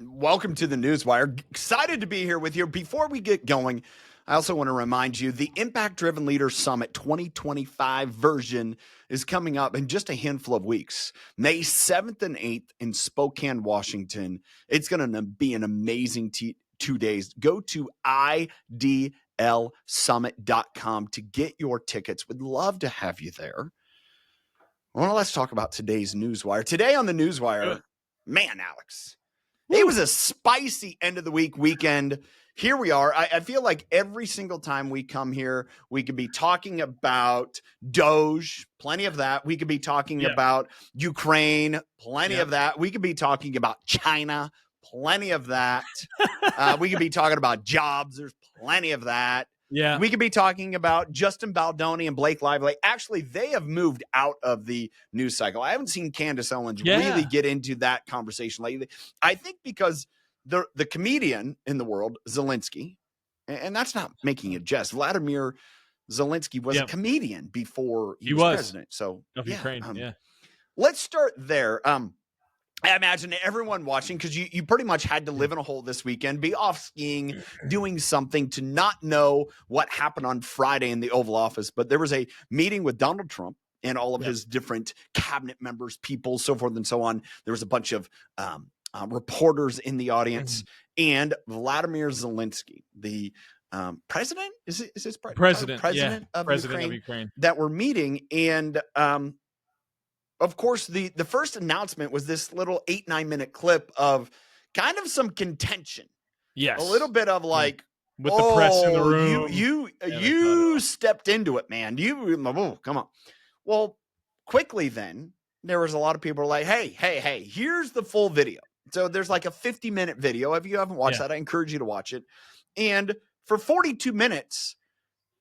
Welcome to the Newswire. Excited to be here with you. Before we get going, I also want to remind you the Impact Driven Leaders Summit 2025 version is coming up in just a handful of weeks. May 7th and 8th in Spokane, Washington. It's going to be an amazing 2 days. Go to idlsummit.com to get your tickets. Would love to have you there. Well, let's talk about today's Newswire. Today on the Newswire, man, Alex, it was a spicy end of the weekend. Here we are. I feel like every single time we come here, we could be talking about Doge, plenty of that. We could be talking about Ukraine, plenty of that. We could be talking about China, plenty of that. We could be talking about jobs. There's plenty of that. Yeah. We could be talking about Justin Baldoni and Blake Lively. Actually, they have moved out of the news cycle. I haven't seen Candace Owens really get into that conversation lately. I think because the comedian in the world, Zelensky, and that's not making a jest. Volodymyr Zelensky was a comedian before he was president. So of Ukraine. Let's start there. I imagine everyone watching, because you pretty much had to live in a hole this weekend, be off skiing, doing something, to not know what happened on Friday in the Oval Office. But there was a meeting with Donald Trump and all of his different cabinet members, people, so forth and so on. There was a bunch of reporters in the audience, and Volodymyr Zelensky, the president, is his president of Ukraine, that were meeting. And of course, the first announcement was this little 8-9 minute clip of kind of some contention. Yes. A little bit of like, with the press in the room. You stepped into it, man. Come on. Well, quickly then, there was a lot of people who were like, hey, here's the full video. So there's like a 50-minute video. If you haven't watched that, I encourage you to watch it. And for 42 minutes,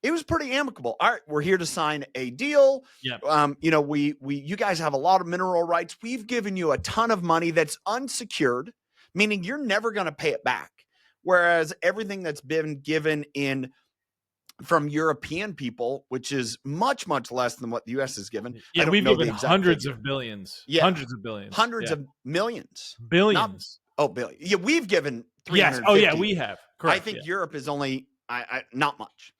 it was pretty amicable. All right, we're here to sign a deal. Yeah. You guys have a lot of mineral rights. We've given you a ton of money that's unsecured, meaning you're never going to pay it back. Whereas everything that's been given from European people, which is much, much less than what the U.S. has given. Yeah, we've given hundreds of billions. Yeah. Hundreds of billions. Hundreds of millions. Billions. Billion. Yeah, we've given 350. Yes. Oh, yeah, we have. Correct. I think Europe is only not much.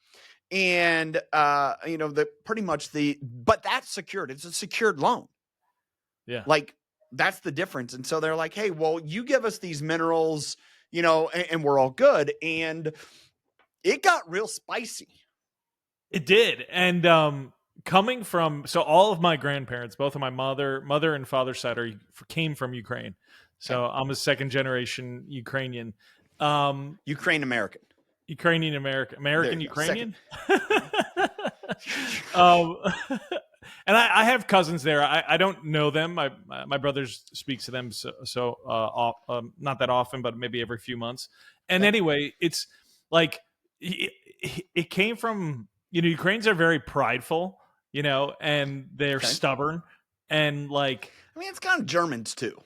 And, but that's secured. It's a secured loan. Yeah. Like, that's the difference. And so they're like, hey, well, you give us these minerals, and we're all good. And it got real spicy. It did. And coming from, so all of my grandparents, both of my mother and father's side came from Ukraine. So I'm a second generation Ukrainian. Ukrainian American. Ukrainian. And I have cousins there. I don't know them. My brother speaks to them not that often, but maybe every few months. And anyway, it's like it came from, Ukrainians are very prideful, and they're stubborn, and like, I mean, it's kind of Germans too.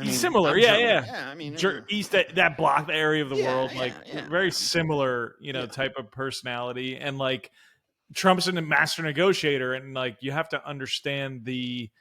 Similar, yeah. East, that block area of the world, very similar, type of personality. And like, Trump's a master negotiator, and like, you have to understand the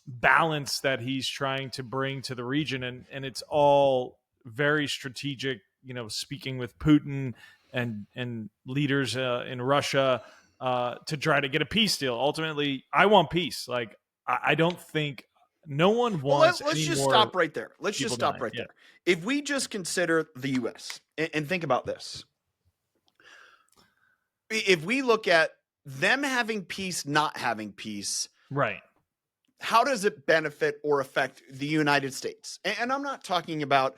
balance that he's trying to bring to the region, and it's all very strategic. Speaking with Putin and leaders in Russia to try to get a peace deal. Ultimately, I want peace. Like, I don't think. No one wants. Let's just stop right there. There. If we just consider the U.S. and think about this, if we look at them having peace, not having peace, right? How does it benefit or affect the United States? And I'm not talking about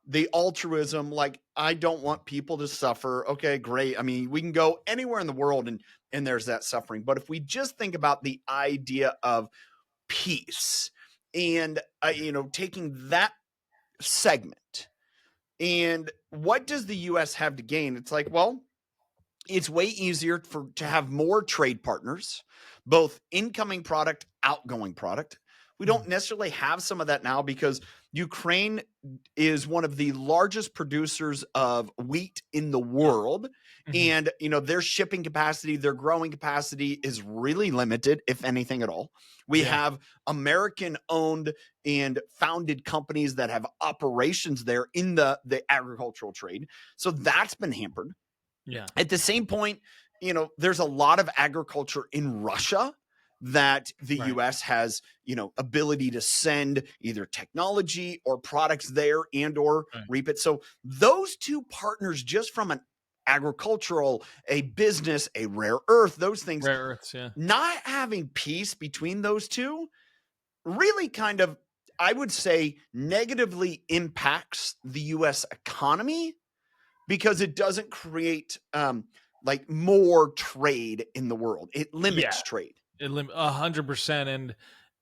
the altruism, like, I don't want people to suffer. Okay, great. I mean, we can go anywhere in the world and there's that suffering. But if we just think about the idea of peace, and taking that segment, and what does the U.S. have to gain? It's like, well, it's way easier to have more trade partners, both incoming product, outgoing product. We don't necessarily have some of that now because Ukraine is one of the largest producers of wheat in the world. And, their shipping capacity, their growing capacity is really limited, if anything at all. We have American owned and founded companies that have operations there in the agricultural trade. So that's been hampered. Yeah. At the same point, there's a lot of agriculture in Russia that the U.S. has, ability to send either technology or products there and or reap it. So those two partners, just from an agricultural, a business, a rare earth, those things, rare earths, not having peace between those two really kind of, I would say, negatively impacts the U.S. economy because it doesn't create like more trade in the world. It limits trade. 100%.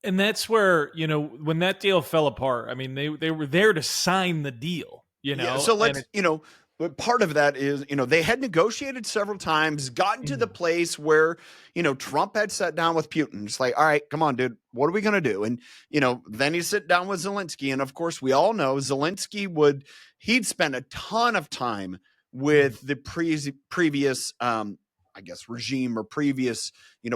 And that's where, when that deal fell apart, I mean, they were there to sign the deal, So let's, but part of that is, they had negotiated several times, gotten to the place where, Trump had sat down with Putin. It's like, all right, come on, dude, what are we going to do? And, then he sit down with Zelensky. And of course, we all know Zelensky he'd spent a ton of time with the previous, I guess, regime or previous,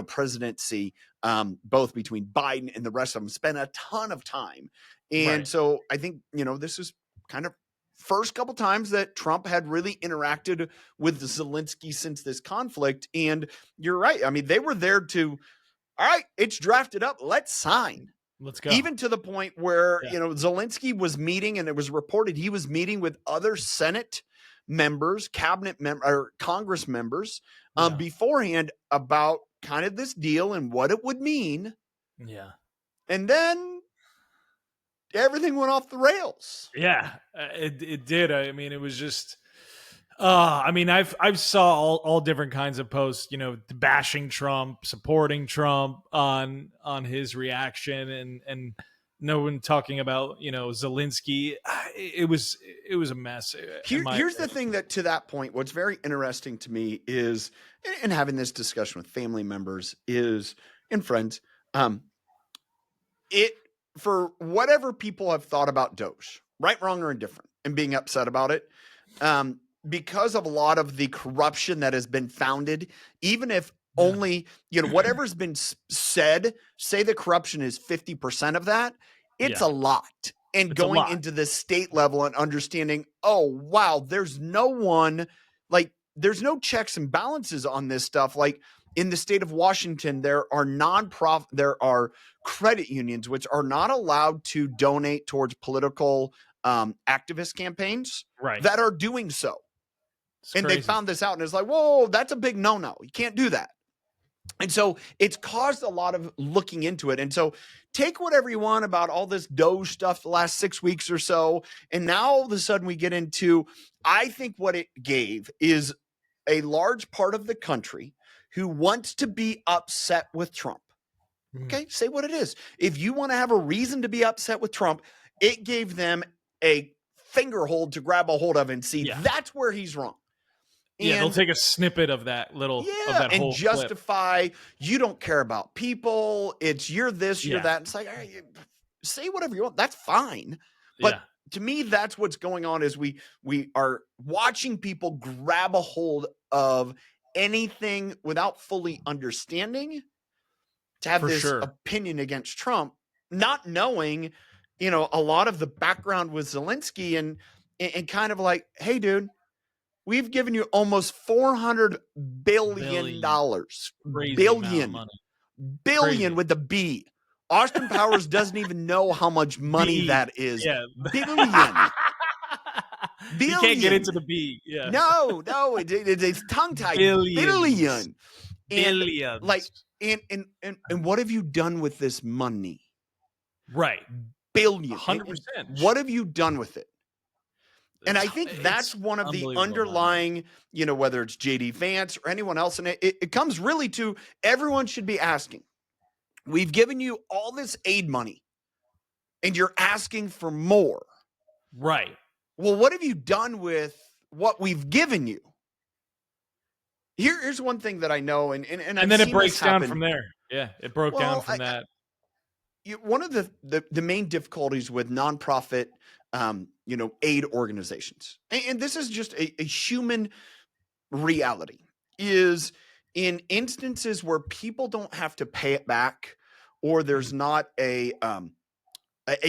presidency, both between Biden and the rest of them, spent a ton of time. And so I think, this is kind of first couple times that Trump had really interacted with Zelensky since this conflict. And you're right. I mean, they were there to, all right, it's drafted up. Let's sign. Let's go. Even to the point where, Zelensky was meeting, and it was reported he was meeting with other Senate members, cabinet members, or Congress members beforehand about kind of this deal and what it would mean. Yeah. And then everything went off the rails. Yeah, it did. I mean, it was just, I mean, I've saw all different kinds of posts, bashing Trump, supporting Trump on his reaction, and no one talking about, Zelensky. It was a mess. Here's the thing to that point, what's very interesting to me is, in having this discussion with family members and friends, for whatever people have thought about Doge, right, wrong, or indifferent, and being upset about it, because of a lot of the corruption that has been founded, even if only, whatever's been said, say the corruption is 50% of that, it's a lot. And it's going into the state level and understanding, oh, wow, there's no one, like, there's no checks and balances on this stuff. Like, in the state of Washington, there are credit unions which are not allowed to donate towards political activist campaigns that are doing so. It's crazy. They found this out, and it's like, whoa, that's a big no-no. You can't do that. And so it's caused a lot of looking into it. And so take whatever you want about all this Doge stuff the last 6 weeks or so. And now all of a sudden we get into, I think what it gave is a large part of the country who wants to be upset with Trump. Okay, say what it is. If you want to have a reason to be upset with Trump, it gave them a finger hold to grab a hold of and see that's where he's wrong. And they'll take a snippet of that little of that whole and justify clip. You don't care about people. It's you're this, you're that. It's like, all right, say whatever you want. That's fine. But to me, that's what's going on is we are watching people grab a hold of anything without fully understanding to have this opinion against Trump, not knowing, a lot of the background with Zelensky and kind of like, hey, dude, we've given you almost $400 billion. Billion with the B. Austin Powers doesn't even know how much money that is. Yeah. Billion. You can't get into the B. Yeah. No, it's tongue-tied. Billion. Billions. Like, and what have you done with this money? Right. Billion. 100%. What have you done with it? And I think that's one of the underlying, whether it's JD Vance or anyone else, and it comes really to everyone should be asking. We've given you all this aid money, and you're asking for more. Right. Well, what have you done with what we've given you? Here's one thing that I know, and then it breaks down from there. Yeah, it broke down from that. one of the main difficulties with nonprofit, aid organizations, and this is just a human reality, is in instances where people don't have to pay it back, or there's not a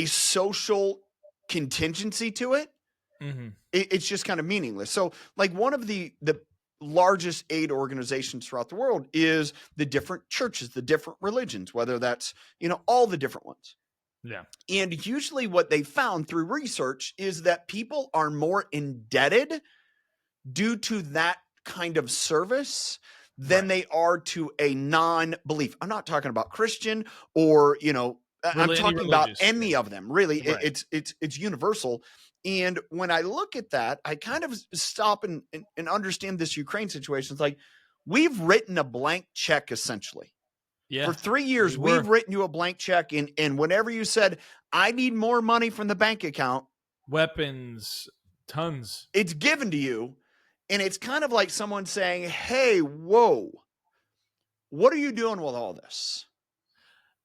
social contingency to it, it's just kind of meaningless. So like one of the largest aid organizations throughout the world is the different churches, the different religions, whether that's, all the different ones. Yeah. And usually what they found through research is that people are more indebted due to that kind of service than they are to a non-belief. I'm not talking about Christian or, I'm talking about any of them. Really, it's universal. And when I look at that, I kind of stop and understand this Ukraine situation. It's like we've written a blank check essentially. Yeah. For 3 years, we've written you a blank check. And whenever you said, I need more money from the bank account, weapons, tons, it's given to you. And it's kind of like someone saying, hey, whoa, what are you doing with all this?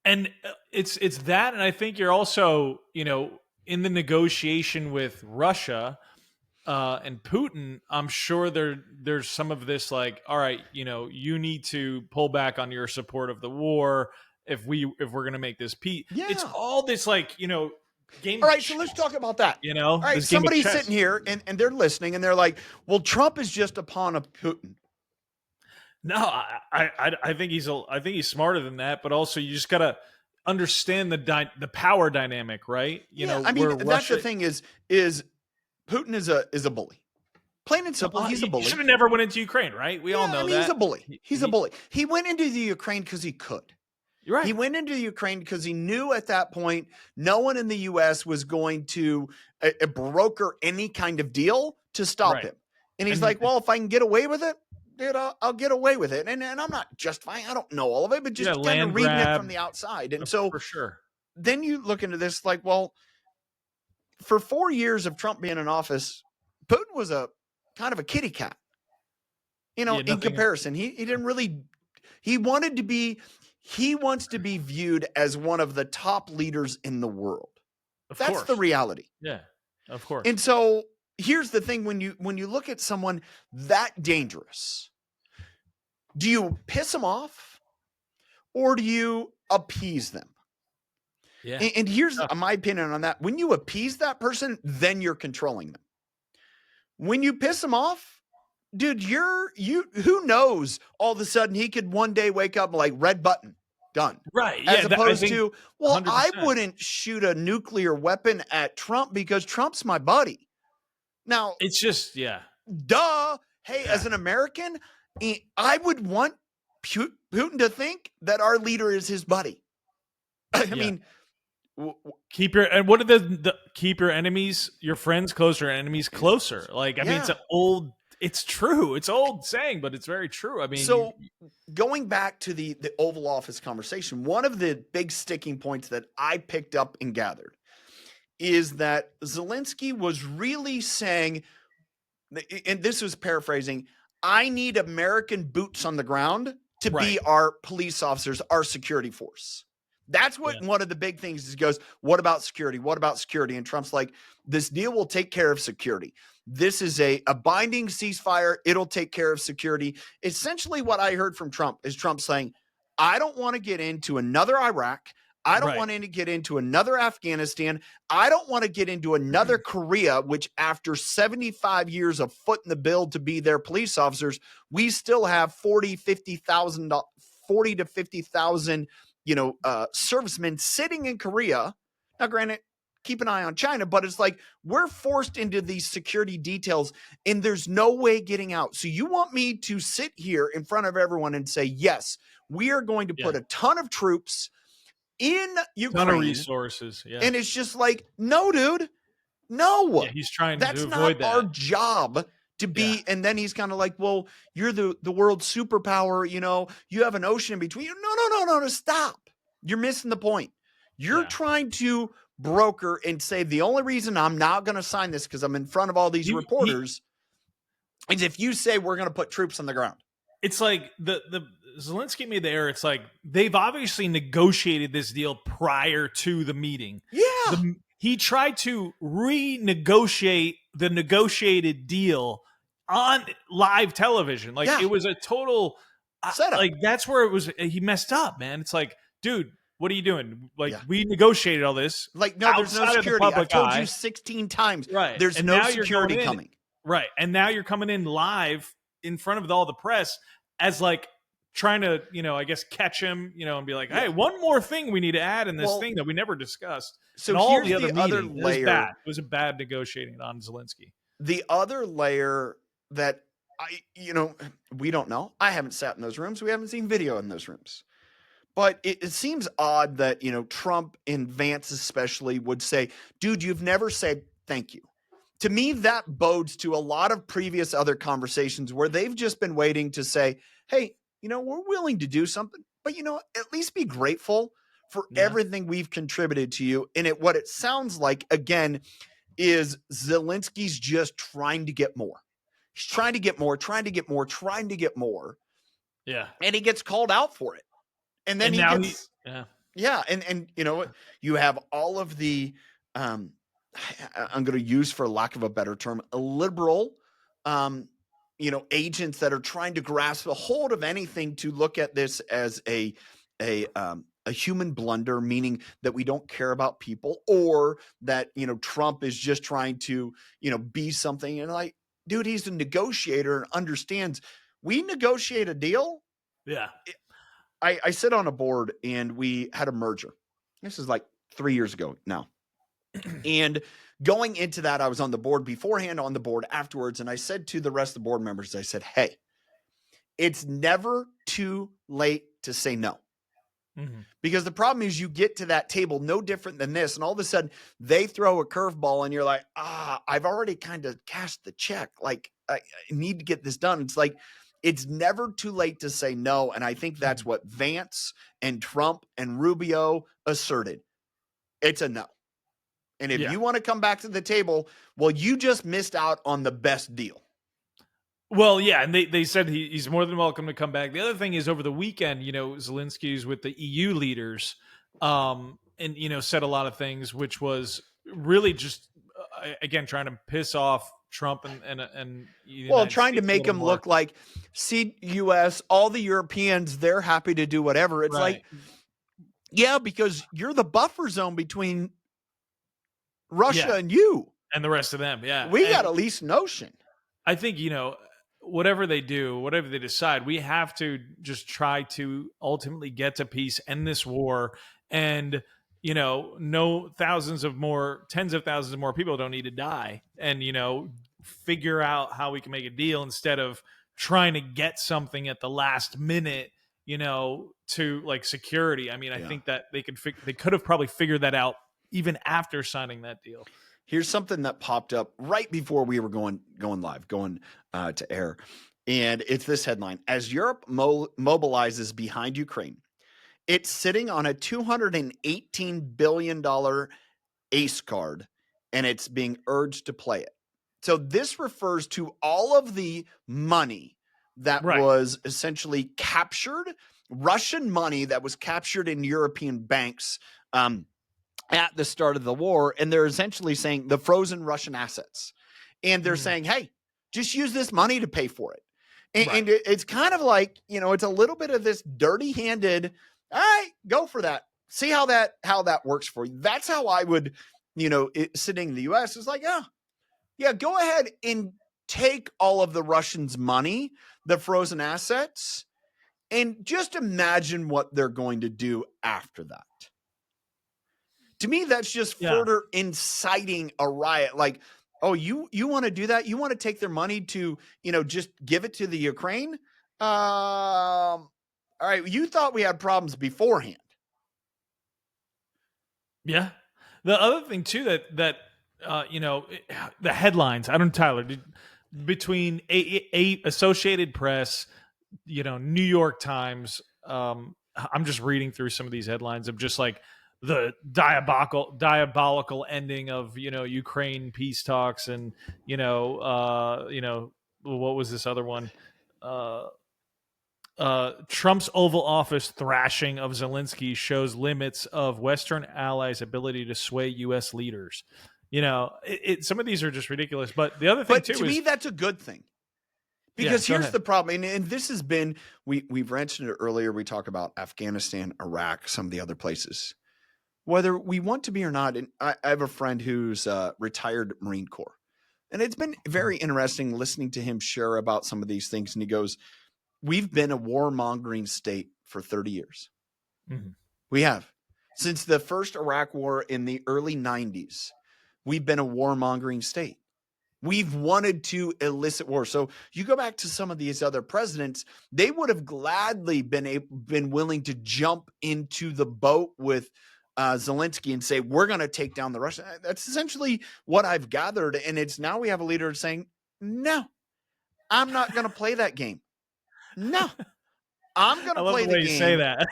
And it's that. And I think you're also, in the negotiation with Russia and Putin, I'm sure there's some of this like, all right, you need to pull back on your support of the war if we're going to make this peace. Yeah. It's all this like, game. All right, so let's talk about that. All right, somebody's sitting here and they're listening and they're like, well, Trump is just a pawn of Putin. No, I think he's smarter than that, but also you just gotta understand the power dynamic, right? I mean, that's the thing is Putin is a bully. Plain and simple, he's a bully. He should have never went into Ukraine, right? We all know that. He's a bully. He's a bully. He went into the Ukraine because he could. You're right. He went into Ukraine because he knew at that point no one in the U.S. was going to broker any kind of deal to stop him. And he's like, well, if I can get away with it, dude, I'll get away with it. And I'm not justifying, I don't know all of it, but just kind of reading it from the outside. And so for sure. Then you look into this like, well, for 4 years of Trump being in office, Putin was a kind of a kitty cat. In comparison, he didn't really, he wants to be viewed as one of the top leaders in the world. That's the reality. Yeah, of course. And so here's the thing, when you look at someone that dangerous, do you piss them off or do you appease them? Yeah. And here's my opinion on that. When you appease that person, then you're controlling them. When you piss them off, dude, who knows? All of a sudden he could one day wake up like red button, done. Right. As opposed to, well, 100%. I wouldn't shoot a nuclear weapon at Trump because Trump's my buddy. Now it's just, duh. Hey, as an American, I would want Putin to think that our leader is his buddy. I mean, keep your enemies, your friends closer, enemies closer. Like, I mean, it's true. It's old saying, but it's very true. I mean, so going back to the Oval Office conversation, one of the big sticking points that I picked up and gathered is that Zelensky was really saying, and this was paraphrasing, I need American boots on the ground to be our police officers, our security force. That's what one of the big things is. Goes, what about security? What about security? And Trump's like, this deal will take care of security. This is a binding ceasefire. It'll take care of security. Essentially what I heard from Trump is Trump saying, I don't want to get into another Iraq. I don't want to get into another Afghanistan. I don't want to get into another Korea, which after 75 years of footing the bill to be their police officers, we still have 40 to 50,000, servicemen sitting in Korea. Now, granted, keep an eye on China, but it's like we're forced into these security details and there's no way getting out. So you want me to sit here in front of everyone and say, yes, we are going to put a ton of troops in Ukraine, ton of resources, and it's just like, no, dude, no. He's trying That's to avoid that. Our job to be. And then he's kind of like, well, you're the world superpower. You have an ocean in between. No, stop. You're missing the point. You're trying to broker and say the only reason I'm not going to sign this because I'm in front of all these reporters is if you say we're going to put troops on the ground. it's like the Zelensky made the error. It's like they've obviously negotiated this deal prior to the meeting. Yeah. He tried to renegotiate the negotiated deal on live television. Like it was a total setup. Like that's where it was. He messed up, man. It's like, dude, what are you doing? Like we negotiated all this. Like no, there's no security. I've told you 16 times. Right. There's and no security coming. Right. And now you're coming in live in front of all the press as like trying to, I guess catch him, and be like, hey, one more thing we need to add in this thing that we never discussed. So and here's the other layer. It was a bad negotiating on Zelensky. The other layer that we don't know. I haven't sat in those rooms. We haven't seen video in those rooms. But it seems odd that, Trump and Vance especially would say, dude, you've never said thank you. To me, that bodes to a lot of previous other conversations where they've just been waiting to say, hey, we're willing to do something, but, at least be grateful for everything we've contributed to you. And what it sounds like, again, is Zelensky's just trying to get more. He's trying to get more, trying to get more, trying to get more. Yeah. And he gets called out for it. And then and he gets, and you have all of the, I'm going to use, for lack of a better term, liberal, agents that are trying to grasp a hold of anything to look at this as a human blunder, meaning that we don't care about people, or that, Trump is just trying to, be something. And like, dude, he's a negotiator and understands we negotiate a deal. Yeah. I sit on a board and we had a merger. This is like 3 years ago now. And going into that, I was on the board beforehand, on the board afterwards. And I said to the rest of the board members, I said, hey, it's never too late to say no. Mm-hmm. Because the problem is you get to that table no different than this. And all of a sudden they throw a curveball and you're like, I've already kind of cashed the check. Like I need to get this done. It's like, it's never too late to say no. And I think that's what Vance and Trump and Rubio asserted. It's a no. And if you want to come back to the table, well, you just missed out on the best deal. Well, yeah, and they said he's more than welcome to come back. The other thing is, over the weekend, Zelensky's with the EU leaders, and said a lot of things, which was really just again trying to piss off Trump and trying to make him look like, see, U.S., all the Europeans, they're happy to do whatever. It's like, yeah, because you're the buffer zone between Russia and you and the rest of them. Yeah, we got at least notion. I think whatever they do, whatever they decide, we have to just try to ultimately get to peace, end this war, and no tens of thousands of more people don't need to die, and figure out how we can make a deal instead of trying to get something at the last minute, to like security. I mean, I think that they could have probably figured that out even after signing that deal. Here's something that popped up right before we were going live, to air. And it's this headline: as Europe mobilizes behind Ukraine, it's sitting on a $218 billion ace card, and it's being urged to play it. So this refers to all of the money that was essentially captured, Russian money that was captured in European banks at the start of the war. And they're essentially saying the frozen Russian assets. And they're saying, hey, just use this money to pay for it. And it's kind of like, it's a little bit of this dirty-handed, all right, go for that. See how that works for you. That's how I would, sitting in the U.S. is like, yeah, go ahead and take all of the Russians' money, the frozen assets, and just imagine what they're going to do after that. To me, that's just further inciting a riot. Like, oh, you want to do that? You want to take their money to, just give it to the Ukraine? All right. You thought we had problems beforehand. Yeah. The other thing too, that the headlines, I don't know, Tyler, between a Associated Press, New York Times, I'm just reading through some of these headlines of just like the diabolical ending of, Ukraine peace talks, and, what was this other one? Trump's Oval Office thrashing of Zelensky shows limits of Western allies' ability to sway U.S. leaders. Some of these are just ridiculous. But the other thing, too, to me, that's a good thing. Because here's the problem, and this has been, we've mentioned it earlier, we talk about Afghanistan, Iraq, some of the other places. Whether we want to be or not, and I have a friend who's retired Marine Corps. And it's been very interesting listening to him share about some of these things. And he goes, we've been a warmongering state for 30 years. Mm-hmm. We have. Since the first Iraq war in the early 90s, we've been a warmongering state. We've wanted to elicit war. So you go back to some of these other presidents, they would have gladly been willing to jump into the boat with Zelensky and say, we're going to take down the Russians. That's essentially what I've gathered. And it's now we have a leader saying, no, I'm not going to play that game. No, I'm going to play the game. You say that.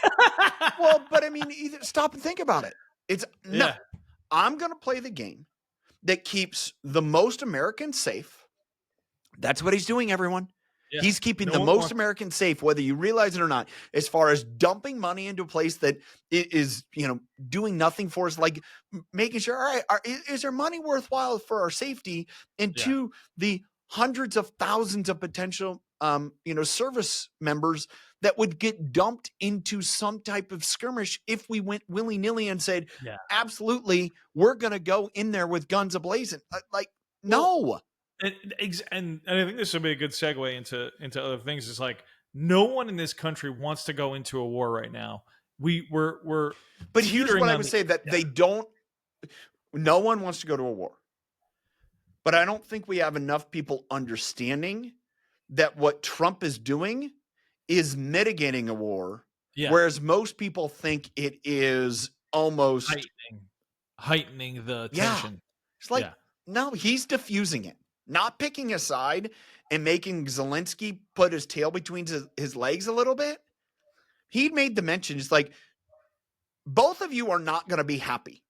Well, but I mean, stop and think about it. It's no, I'm going to play the game that keeps the most Americans safe. That's what he's doing, everyone. Yeah. He's keeping the most Americans safe, whether you realize it or not, as far as dumping money into a place that is, doing nothing for us, like making sure, all right, is there money worthwhile for our safety? And to the hundreds of thousands of potential, service members that would get dumped into some type of skirmish if we went willy-nilly and said, absolutely, we're going to go in there with guns ablazing. No. And I think this would be a good segue into other things. It's like no one in this country wants to go into a war right now. We're but here's what I would say that they don't. No one wants to go to a war, but I don't think we have enough people understanding that what Trump is doing is mitigating a war, whereas most people think it is almost heightening the tension. It's like no, he's diffusing it. Not picking a side and making Zelensky put his tail between his legs a little bit. He made the mention. It's like, both of you are not going to be happy.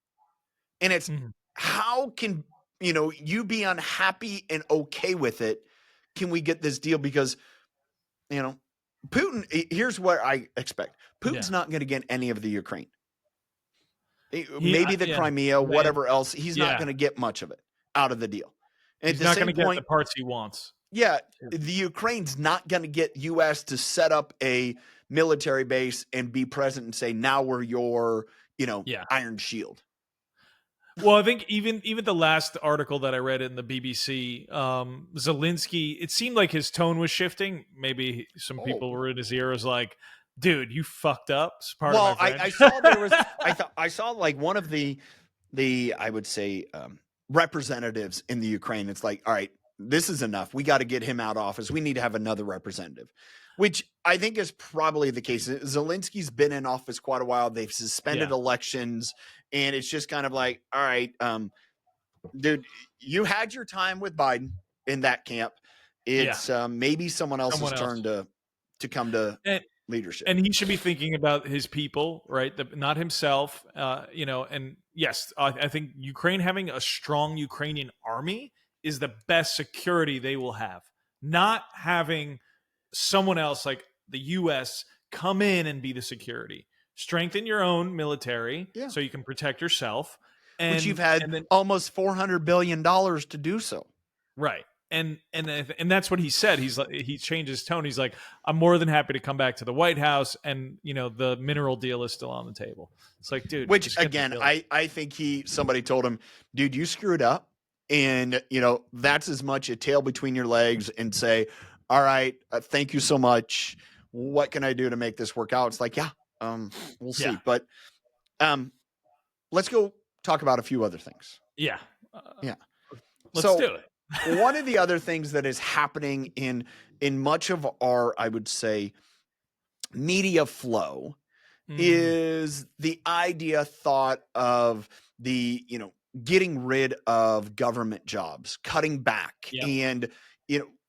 And it's how can, you be unhappy and okay with it? Can we get this deal? Because, Putin, here's what I expect. Putin's not going to get any of the Ukraine. Maybe the Crimea, whatever else. He's not going to get much of it out of the deal. And he's not going to get the parts he wants. Yeah, the Ukraine's not going to get U.S. to set up a military base and be present and say, now we're your, iron shield. Well, I think even the last article that I read in the BBC, Zelensky, it seemed like his tone was shifting. Maybe some people were in his ear, was like, dude, you fucked up. Well, I saw there was, I saw like one of the I would say, representatives in the Ukraine. It's like, all right, this is enough. We got to get him out of office. We need to have another representative, which I think is probably the case. Zelensky's been in office quite a while. They've suspended elections, and it's just kind of like, all right, dude, you had your time with Biden in that camp. It's maybe someone else's turn to come to leadership. And he should be thinking about his people, right? Not himself, and yes, I think Ukraine having a strong Ukrainian army is the best security they will have. Not having someone else like the U.S. come in and be the security. Strengthen your own military so you can protect yourself. Which you've had almost $400 billion to do so. Right. And that's what he said. He's like, he changed his tone. He's like, I'm more than happy to come back to the White House, and the mineral deal is still on the table. It's like, dude. Which again, I think somebody told him, dude, you screwed up, and that's as much a tail between your legs and say, all right, thank you so much. What can I do to make this work out? It's like, we'll see. But let's go talk about a few other things. Let's do it. One of the other things that is happening in much of our, I would say, media flow is the thought of the, getting rid of government jobs, cutting back. And,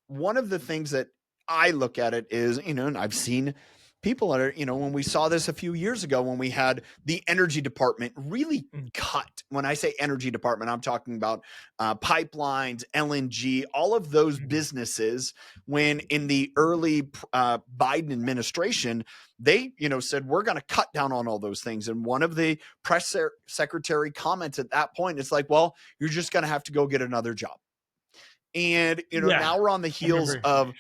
one of the things that I look at it is, and I've seen people are, when we saw this a few years ago, when we had the energy department really cut. When I say energy department, I'm talking about pipelines, LNG, all of those businesses. When in the early Biden administration, they, said, we're going to cut down on all those things. And one of the press secretary comments at that point is like, well, you're just going to have to go get another job. And, now we're on the heels of,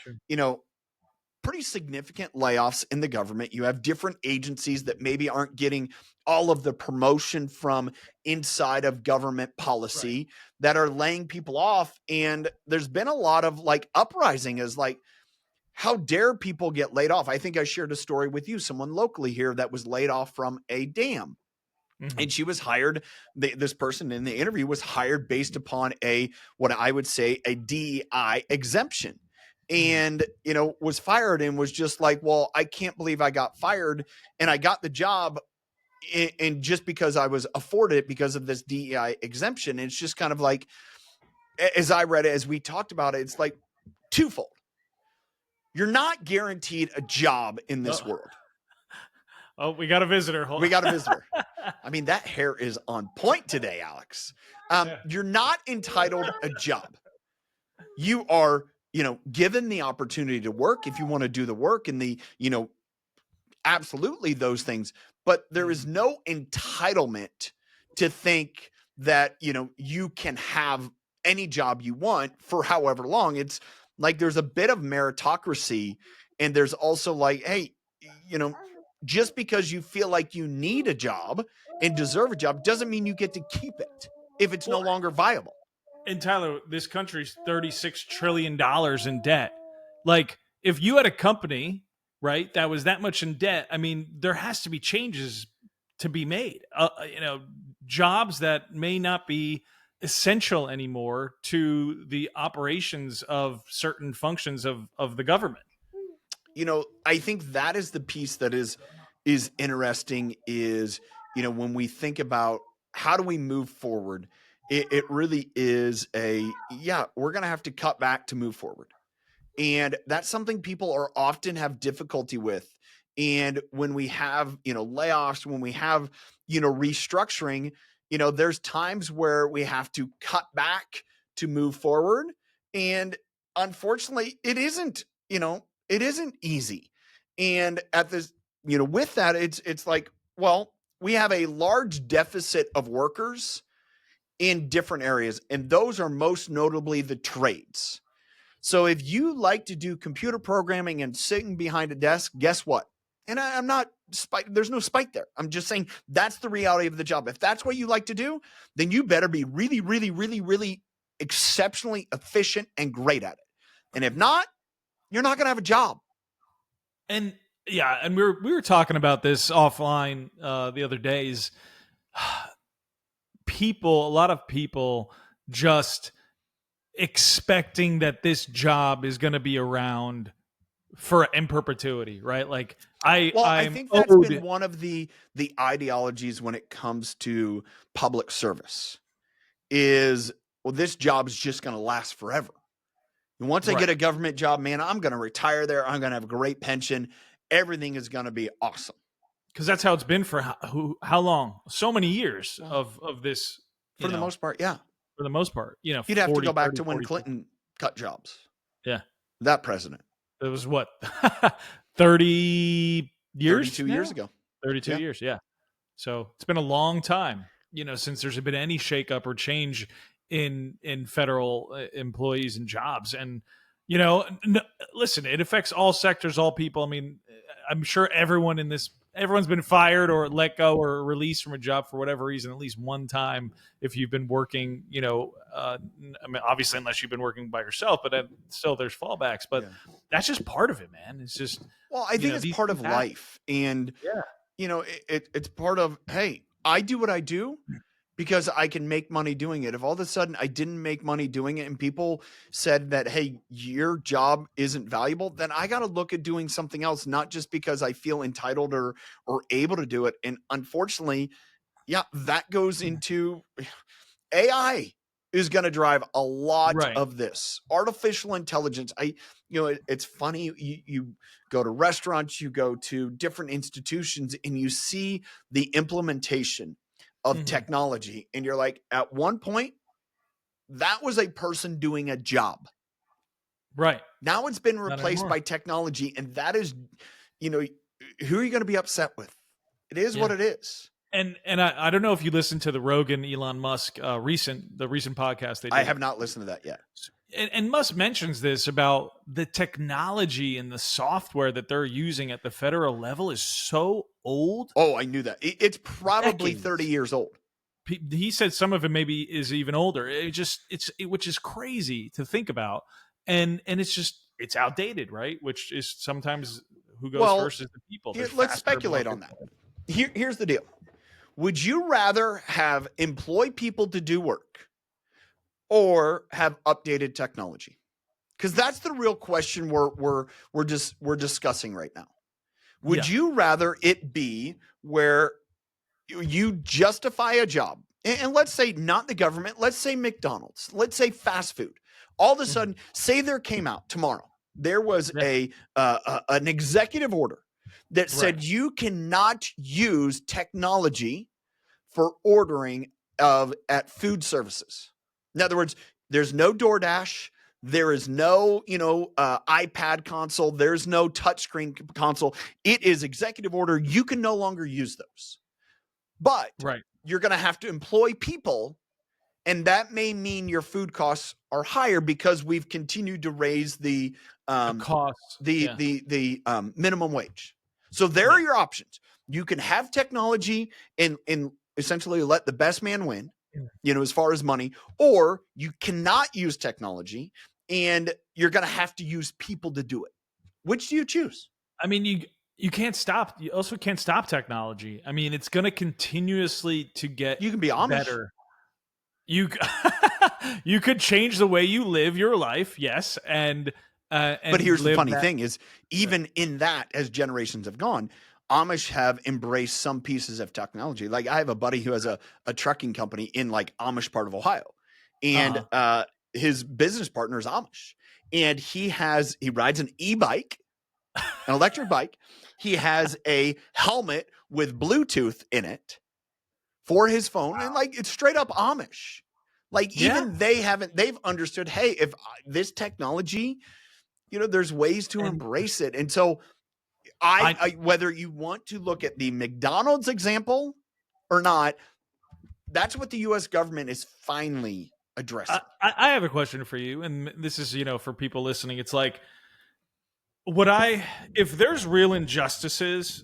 pretty significant layoffs in the government. You have different agencies that maybe aren't getting all of the promotion from inside of government policy that are laying people off. And there's been a lot of like uprising as like, how dare people get laid off? I think I shared a story with you, someone locally here that was laid off from a dam. And she was hired, this person in the interview was hired based upon what I would say a DEI exemption. And, was fired and was just like, well, I can't believe I got fired and I got the job and just because I was afforded it because of this DEI exemption. And it's just kind of like, as I read it, as we talked about it, it's like twofold. You're not guaranteed a job in this world. Oh, we got a visitor. We got a visitor. I mean, that hair is on point today, Alex. You're not entitled a job. You are, given the opportunity to work if you want to do the work and the, absolutely those things. But there is no entitlement to think that, you can have any job you want for however long. It's like there's a bit of meritocracy. And there's also like, hey, just because you feel like you need a job and deserve a job doesn't mean you get to keep it if it's no longer viable. And Tyler, this country's $36 trillion in debt. Like if you had a company, right, that was that much in debt, I mean, there has to be changes to be made. Jobs that may not be essential anymore to the operations of certain functions of the government. I think that is the piece that is interesting is, when we think about how do we move forward, it really is we're going to have to cut back to move forward. And that's something people are often have difficulty with. And when we have, layoffs, when we have, restructuring, there's times where we have to cut back to move forward. And unfortunately, it isn't easy. And at this, with that, it's like, well, we have a large deficit of workers in different areas, and those are most notably the trades. So if you like to do computer programming and sitting behind a desk, guess what? And I'm not there's no spite there. I'm just saying that's the reality of the job. If that's what you like to do, then you better be really, really, really, really exceptionally efficient and great at it. And if not, you're not going to have a job. And yeah, and we were talking about this offline the other days. A lot of people just expecting that this job is going to be around in perpetuity, right? Like I think that's been one of the ideologies when it comes to public service is, well, this job is just going to last forever. And once I get a government job, man, I'm going to retire there. I'm going to have a great pension. Everything is going to be awesome. Because that's how it's been for how long? So many years of this. For the most part, yeah. For the most part, you'd have to go back to when Clinton cut jobs. Yeah. That president. It was what? 30 years? 32 years ago. 32 years, yeah. So it's been a long time, since there's been any shakeup or change in federal employees and jobs. And, listen, it affects all sectors, all people. I mean, I'm sure everyone's been fired or let go or released from a job for whatever reason, at least one time if you've been working, I mean, obviously, unless you've been working by yourself, but still there's fallbacks. But that's just part of it, man. It's just, well, I think it's part of life. And, it's part of, hey, I do what I do because I can make money doing it. If all of a sudden I didn't make money doing it and people said that, hey, your job isn't valuable, then I got to look at doing something else, not just because I feel entitled or able to do it. And unfortunately, that goes into AI is going to drive a lot of this. Artificial intelligence. it's funny. You go to restaurants, you go to different institutions, and you see the implementation of technology. And you're like, at one point, that was a person doing a job. Right. Now it's been replaced by technology. And that is, who are you going to be upset with? It is what it is. And I don't know if you listened to the Rogan Elon Musk recent podcast they did. I have not listened to that yet. And Musk mentions this about the technology and the software that they're using at the federal level is so old. Oh, I knew that. It's probably 30 years old. He said some of it maybe is even older. Which is crazy to think about. And it's outdated, right? Which is sometimes who goes first is the people. Let's speculate on that. Here's the deal. Would you rather have employ people to do work or have updated technology? Because that's the real question we're discussing right now. Would you rather it be where you justify a job, and let's say not the government, let's say McDonald's, let's say fast food. All of a sudden, say there came out tomorrow, there was an executive order that said you cannot use technology for ordering at food services. In other words, there's no DoorDash, there is no iPad console, there's no touchscreen console. It is executive order. You can no longer use those, but you're going to have to employ people, and that may mean your food costs are higher because we've continued to raise the costs, the minimum wage. So there are your options. You can have technology and essentially let the best man win, as far as money, or you cannot use technology and you're going to have to use people to do it. Which do you choose? I mean, you can't stop. You also can't stop technology. I mean, it's going to continuously to get you can be Amish. Better. You could change the way you live your life. Yes. And but here's the funny thing is, even in that, as generations have gone, Amish have embraced some pieces of technology. Like I have a buddy who has a trucking company in like Amish part of Ohio, and his business partner is Amish, and he rides an e-bike, an electric bike. He has a helmet with Bluetooth in it for his phone, and like it's straight up Amish. Like even they've understood, hey, if this technology, there's ways to embrace it. And so I whether you want to look at the McDonald's example or not, that's what the U.S. government is finally addressing. I have a question for you, and this is, for people listening. It's like, if there's real injustices,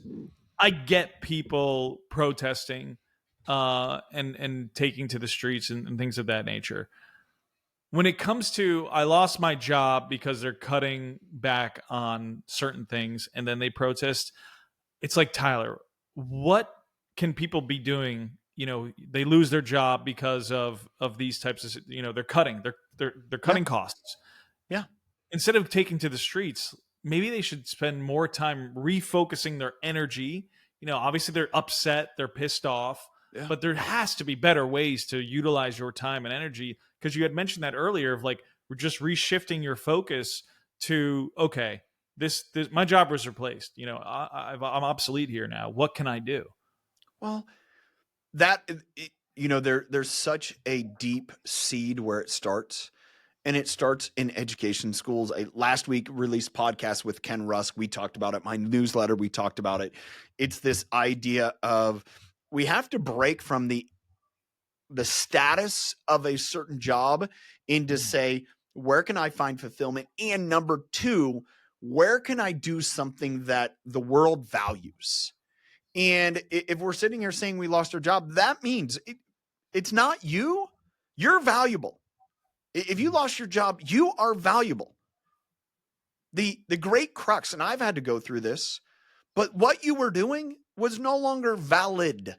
I get people protesting and taking to the streets and things of that nature. When it comes to, I lost my job because they're cutting back on certain things and then they protest, it's like, Tyler, what can people be doing? They lose their job because of these types of, they're cutting costs. Yeah. Instead of taking to the streets, maybe they should spend more time refocusing their energy. Obviously they're upset, they're pissed off, but there has to be better ways to utilize your time and energy. Because you had mentioned that earlier of like, we're just reshifting your focus to, okay, this my job was replaced. I'm obsolete here now. What can I do? Well, there's such a deep seed where it starts, and it starts in education schools. Last week released podcast with Ken Rusk. We talked about it. My newsletter, we talked about it. It's this idea of we have to break from the status of a certain job into say, where can I find fulfillment? And number two, where can I do something that the world values? And if we're sitting here saying we lost our job, that means it's not you. You're valuable. If you lost your job, you are valuable. The great crux, and I've had to go through this, but what you were doing was no longer valid,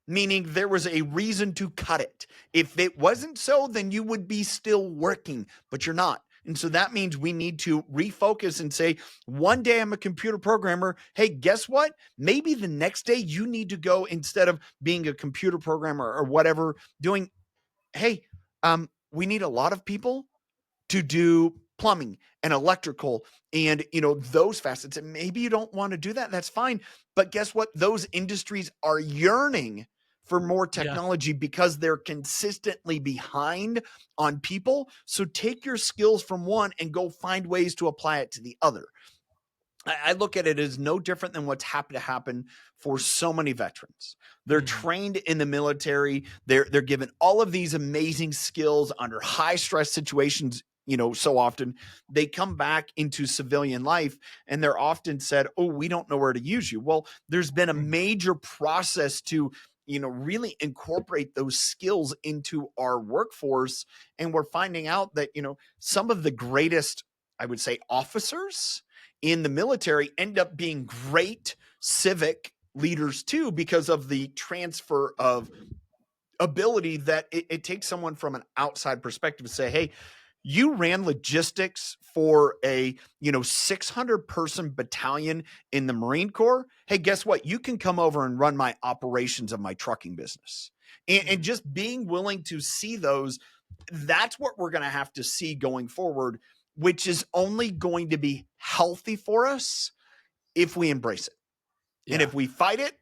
meaning there was a reason to cut it. If it wasn't so, then you would be still working, but you're not. And so that means we need to refocus and say, one day I'm a computer programmer. Hey, guess what? Maybe the next day you need to go, instead of being a computer programmer or whatever, doing, hey, we need a lot of people to do plumbing and electrical and, those facets. And maybe you don't want to do that. That's fine. But guess what? Those industries are yearning for more technology because they're consistently behind on people. So take your skills from one and go find ways to apply it to the other. I look at it as no different than what's happened to happen for so many veterans. They're trained in the military. They're given all of these amazing skills under high stress situations. So often they come back into civilian life and they're often said, oh, we don't know where to use you. Well, there's been a major process to, really incorporate those skills into our workforce. And we're finding out that, some of the greatest, I would say, officers in the military end up being great civic leaders too, because of the transfer of ability that it takes someone from an outside perspective to say, hey, you ran logistics for a 600 person battalion in the Marine Corps. Hey, guess what? You can come over and run my operations of my trucking business. And just being willing to see those, that's what we're going to have to see going forward, which is only going to be healthy for us if we embrace it. Yeah. And if we fight it,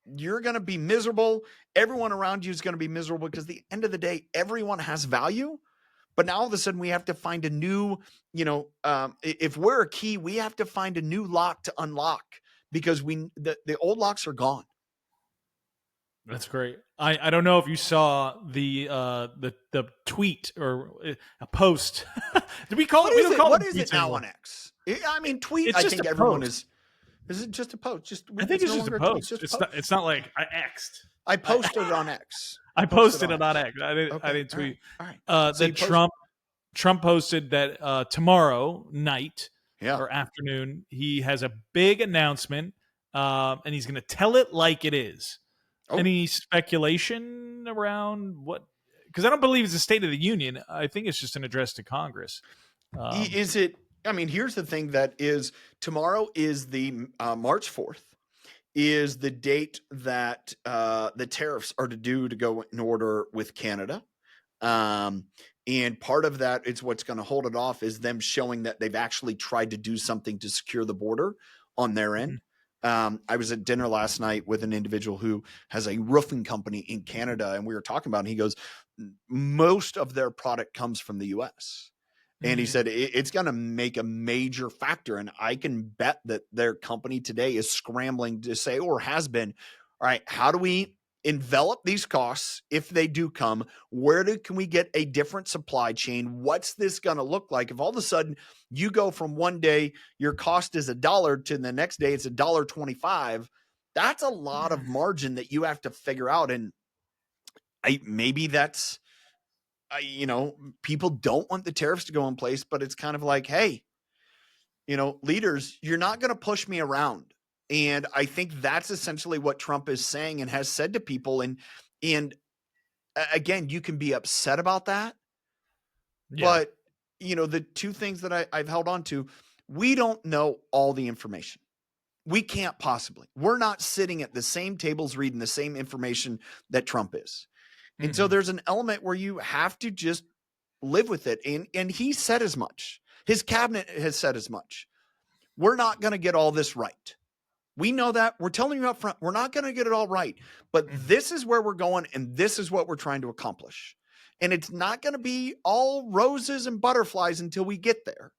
you're going to be miserable. Everyone around you is going to be miserable because at the end of the day, everyone has value. But now all of a sudden we have to find a new, if we're a key, we have to find a new lock to unlock because the old locks are gone. That's great. I don't know if you saw the tweet or a post. Did we call it? What is it now on X? I mean, tweet. It's I just think everyone post. Is it just a post? I think it's just a post. It's not like I X'd. I posted it on X. I posted it on X. I didn't tweet. All right. So Trump posted that tomorrow night or afternoon he has a big announcement, and he's going to tell it like it is. Oh. Any speculation around what? Because I don't believe it's a State of the Union. I think it's just an address to Congress. Is it? I mean, here's the thing: that is tomorrow is the March 4th. Is the date that the tariffs are due to go in order with Canada. And part of that is what's going to hold it off is them showing that they've actually tried to do something to secure the border on their end. I was at dinner last night with an individual who has a roofing company in Canada, and we were talking about it, and he goes, most of their product comes from the US. And he said it's going to make a major factor. And I can bet that their company today is scrambling to say, or has been, all right, how do we envelop these costs if they do come? Can we get a different supply chain? What's this going to look like? If all of a sudden you go from one day, your cost is $1 to the next day, it's $1.25, that's a lot of margin that you have to figure out. And maybe that's, people don't want the tariffs to go in place, but it's kind of like, hey, leaders, you're not going to push me around. And I think that's essentially what Trump is saying and has said to people. And again, you can be upset about that. Yeah. But, the two things that I've held on to, we don't know all the information. We can't possibly. We're not sitting at the same tables reading the same information that Trump is. And so there's an element where you have to just live with it. And he said as much. His cabinet has said as much. We're not going to get all this right. We know that. We're telling you up front, we're not going to get it all right. But this is where we're going, and this is what we're trying to accomplish. And it's not going to be all roses and butterflies until we get there.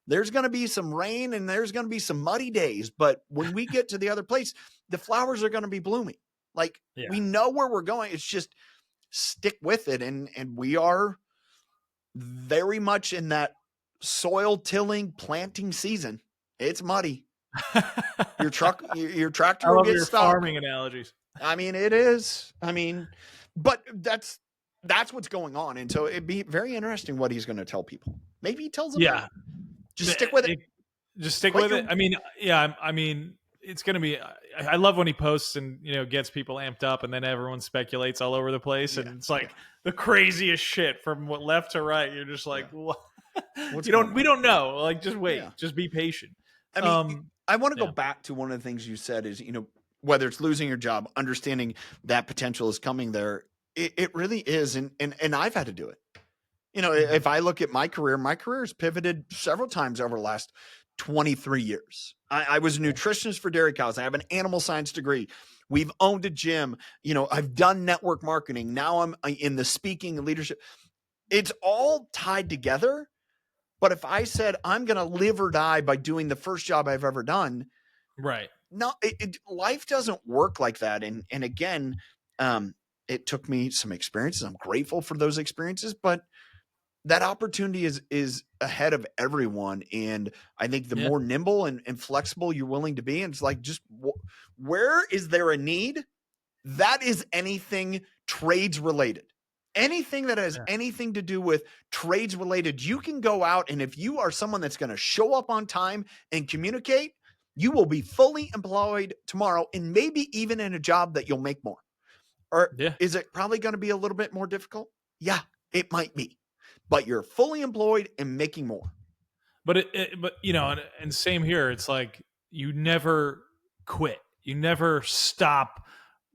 There's going to be some rain, and there's going to be some muddy days. But when we get to the other place, the flowers are going to be blooming. We know where we're going. It's just stick with it. And we are very much in that soil tilling planting season. It's muddy. Your tractor will get stuck. Farming analogies. I mean, it is. But that's what's going on. And so it'd be very interesting what he's going to tell people. Maybe he tells them, just stick with it. Just stick with it. I mean, it's going to be, I love when he posts and, gets people amped up, and then everyone speculates all over the place. And it's like the craziest shit from left to right. You're just like, what? We don't know. Just wait, just be patient. I want to go back to one of the things you said is, whether it's losing your job, understanding that potential is coming there. It really is. And I've had to do it. If I look at my career has pivoted several times over the last 23 years. I was a nutritionist for dairy cows. I have an animal science degree. We've owned a gym. I've done network marketing. Now I'm in the speaking and leadership. It's all tied together. But if I said I'm going to live or die by doing the first job I've ever done, right? No, life doesn't work like that. And again, it took me some experiences. I'm grateful for those experiences, but that opportunity is ahead of everyone. And I think the more nimble and flexible you're willing to be, and it's like, just where is there a need? That is anything trades related. Anything that has anything to do with trades related, you can go out, and if you are someone that's going to show up on time and communicate, you will be fully employed tomorrow, and maybe even in a job that you'll make more. Or is it probably going to be a little bit more difficult? Yeah, it might be, but you're fully employed and making more. But and same here. It's like you never quit. You never stop.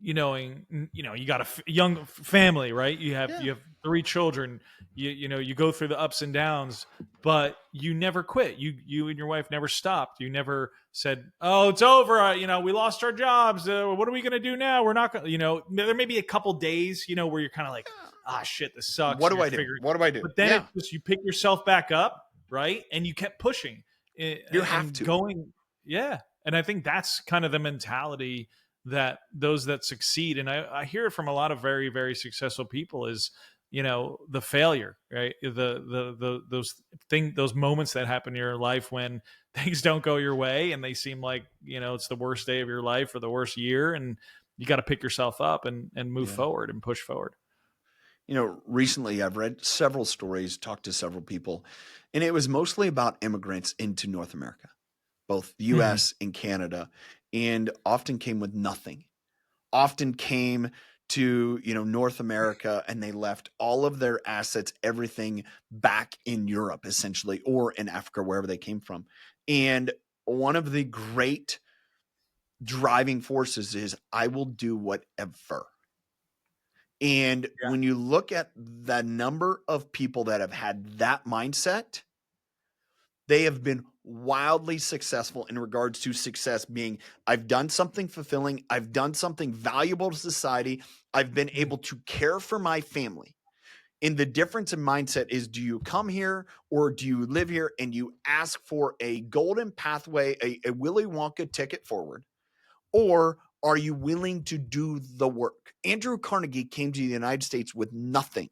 You got a young family, right? You have 3 children. You go through the ups and downs, but you never quit. You and your wife never stopped. You never said, "Oh, it's over. We lost our jobs. What are we going to do now? We're not going." There may be a couple days, where you're kind of like, "Ah, shit, this sucks." What do I do? What do I do? But then it's just you pick yourself back up, right? And you kept pushing. You have to going, and I think that's kind of the mentality that those that succeed, and I hear it from a lot of very, very successful people, is the failure, right? Those moments that happen in your life when things don't go your way and they seem like it's the worst day of your life or the worst year, and you got to pick yourself up and move forward and push forward. Recently I've read several stories, talked to several people, and it was mostly about immigrants into North America, both the US and Canada, and often came with nothing. Often came to, North America, and they left all of their assets, everything back in Europe, essentially, or in Africa, wherever they came from. And one of the great driving forces is, I will do whatever. And when you look at the number of people that have had that mindset, they have been wildly successful in regards to success being, I've done something fulfilling, I've done something valuable to society, I've been able to care for my family. And the difference in mindset is, do you come here or do you live here and you ask for a golden pathway, a Willy Wonka ticket forward? Or are you willing to do the work? Andrew Carnegie came to the United States with nothing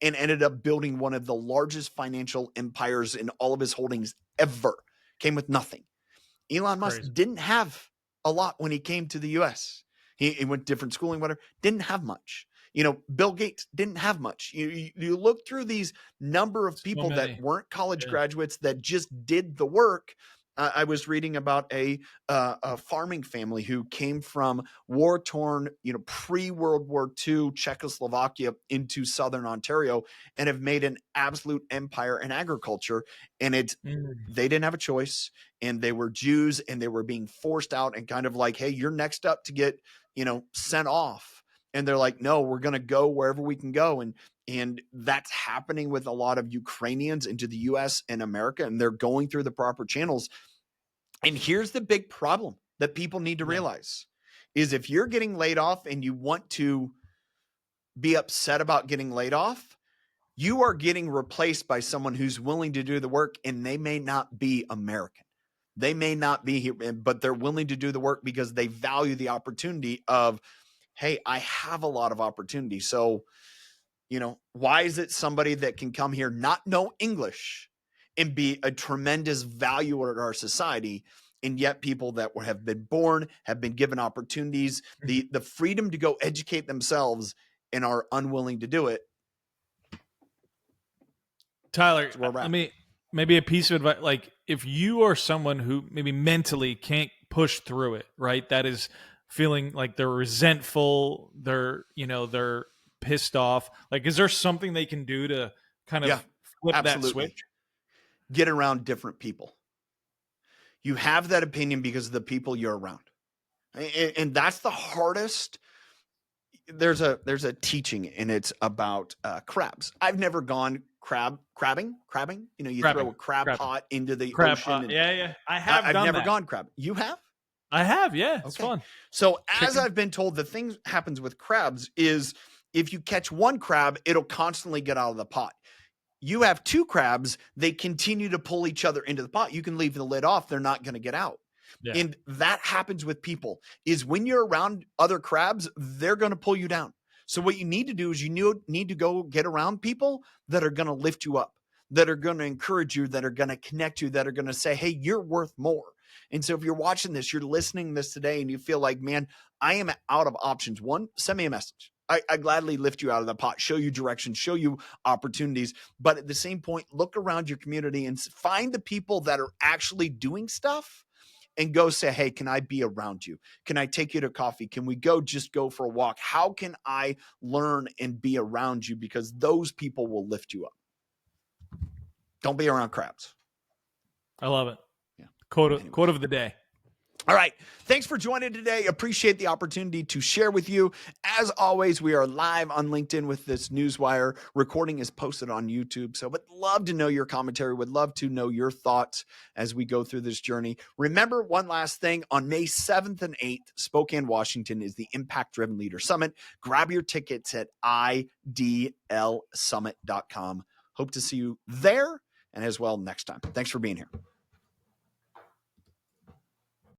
and ended up building one of the largest financial empires in all of his holdings ever. Came with nothing. Elon Musk didn't have a lot when he came to the US. He went different schooling, whatever, didn't have much. Bill Gates didn't have much. You look through these number of people that weren't college graduates that just did the work. I was reading about a farming family who came from war-torn, pre-World War II Czechoslovakia into Southern Ontario and have made an absolute empire in agriculture. And they didn't have a choice, and they were Jews, and they were being forced out and kind of like, hey, you're next up to get, sent off. And they're like, no, we're going to go wherever we can go. And that's happening with a lot of Ukrainians into the US and America, and they're going through the proper channels. And here's the big problem that people need to realize is, if you're getting laid off and you want to be upset about getting laid off, you are getting replaced by someone who's willing to do the work, and they may not be American. They may not be here, but they're willing to do the work because they value the opportunity of, hey, I have a lot of opportunity. So, why is it somebody that can come here, not know English, and be a tremendous value in our society, and yet people that have been born, have been given opportunities, the freedom to go educate themselves, and are unwilling to do it? Tyler, maybe a piece of advice, like if you are someone who maybe mentally can't push through it, right? That is feeling like they're resentful, they're pissed off. Like, is there something they can do to kind of flip that switch? Get around different people. You have that opinion because of the people you're around. And that's the hardest. There's a teaching, and it's about crabs. I've never gone crabbing. You throw a crab pot into the ocean. Yeah. I've never gone crab. You have? I have. Yeah. It's fun. So as I've been told, the thing happens with crabs is if you catch one crab, it'll constantly get out of the pot. You have two crabs, they continue to pull each other into the pot. You can leave the lid off. They're not going to get out. Yeah. And that happens with people is when you're around other crabs, they're going to pull you down. So what you need to do is you need to go get around people that are going to lift you up, that are going to encourage you, that are going to connect you, that are going to say, hey, you're worth more. And so if you're watching this, you're listening to this today and you feel like, man, I am out of options. One, send me a message. I gladly lift you out of the pot, show you direction, show you opportunities. But at the same point, look around your community and find the people that are actually doing stuff and go say, hey, can I be around you? Can I take you to coffee? Can we just go for a walk? How can I learn and be around you? Because those people will lift you up. Don't be around crabs. I love it. Yeah. Quote of the day. All right. Thanks for joining today. Appreciate the opportunity to share with you. As always, we are live on LinkedIn with this Newswire. Recording is posted on YouTube. So would love to know your commentary. Would love to know your thoughts as we go through this journey. Remember one last thing. On May 7th and 8th, Spokane, Washington is the Impact Driven Leader Summit. Grab your tickets at idlsummit.com. Hope to see you there and as well next time. Thanks for being here.